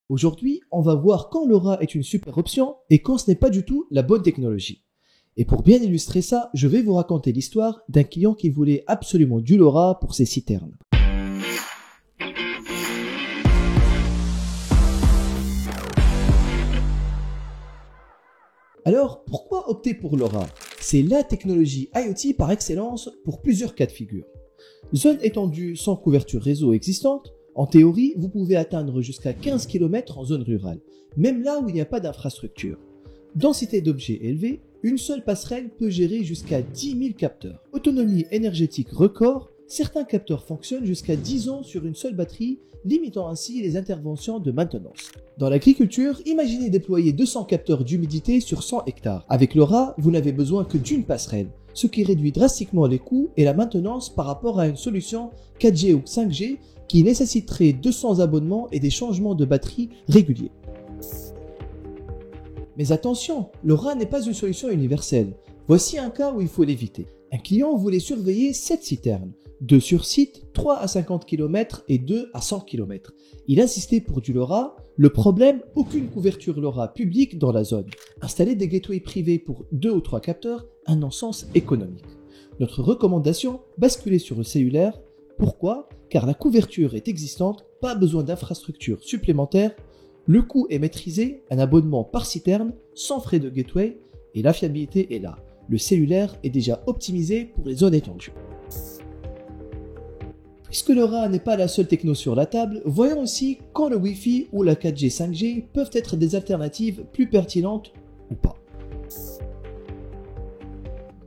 Aujourd'hui, on va voir quand LoRa est une super option et quand ce n'est pas du tout la bonne technologie. Et pour bien illustrer ça, je vais vous raconter l'histoire d'un client qui voulait absolument du LoRa pour ses citernes. Alors, pourquoi opter pour LoRa? C'est la technologie IoT par excellence pour plusieurs cas de figure. Zone étendue sans couverture réseau existante, en théorie, vous pouvez atteindre jusqu'à 15 km en zone rurale, même là où il n'y a pas d'infrastructure. Densité d'objets élevée, une seule passerelle peut gérer jusqu'à 10 000 capteurs. Autonomie énergétique record, certains capteurs fonctionnent jusqu'à 10 ans sur une seule batterie, limitant ainsi les interventions de maintenance. Dans l'agriculture, imaginez déployer 200 capteurs d'humidité sur 100 hectares. Avec LoRa, vous n'avez besoin que d'une passerelle, ce qui réduit drastiquement les coûts et la maintenance par rapport à une solution 4G ou 5G qui nécessiterait 200 abonnements et des changements de batterie réguliers. Mais attention, LoRa n'est pas une solution universelle. Voici un cas où il faut l'éviter. Un client voulait surveiller 7 citernes, 2 sur site, 3 à 50 km et 2 à 100 km. Il insistait pour du LoRa. Le problème, aucune couverture LoRa publique dans la zone. Installer des gateways privés pour 2 ou 3 capteurs, un non-sens économique. Notre recommandation, basculer sur le cellulaire. Pourquoi? Car la couverture est existante, pas besoin d'infrastructures supplémentaires. Le coût est maîtrisé, un abonnement par citerne, sans frais de gateway, et la fiabilité est là. Le cellulaire est déjà optimisé pour les zones étendues. Puisque LoRa n'est pas la seule techno sur la table, voyons aussi quand le Wi-Fi ou la 4G 5G peuvent être des alternatives plus pertinentes ou pas.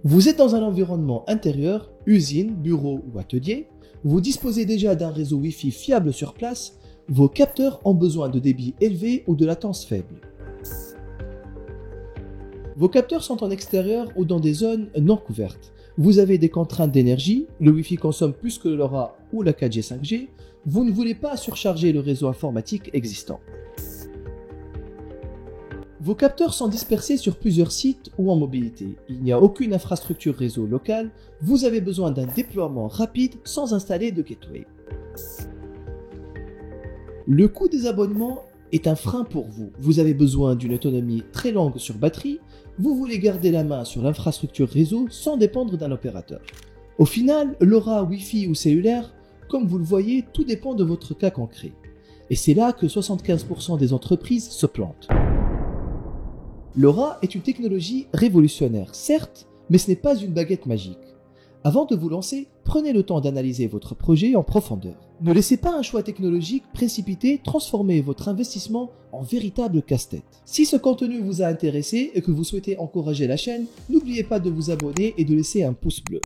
Vous êtes dans un environnement intérieur, usine, bureau ou atelier, vous disposez déjà d'un réseau Wi-Fi fiable sur place, vos capteurs ont besoin de débit élevé ou de latence faible. Vos capteurs sont en extérieur ou dans des zones non couvertes. Vous avez des contraintes d'énergie, le Wi-Fi consomme plus que le LoRa ou la 4G 5G, vous ne voulez pas surcharger le réseau informatique existant. Vos capteurs sont dispersés sur plusieurs sites ou en mobilité. Il n'y a aucune infrastructure réseau locale, vous avez besoin d'un déploiement rapide sans installer de gateway. Le coût des abonnements est un frein pour vous. Vous avez besoin d'une autonomie très longue sur batterie, vous voulez garder la main sur l'infrastructure réseau sans dépendre d'un opérateur. Au final, LoRa, Wi-Fi ou cellulaire, comme vous le voyez, tout dépend de votre cas concret. Et c'est là que 75% des entreprises se plantent. LoRa est une technologie révolutionnaire, certes, mais ce n'est pas une baguette magique. Avant de vous lancer, prenez le temps d'analyser votre projet en profondeur. Ne laissez pas un choix technologique précipité transformer votre investissement en véritable casse-tête. Si ce contenu vous a intéressé et que vous souhaitez encourager la chaîne, n'oubliez pas de vous abonner et de laisser un pouce bleu.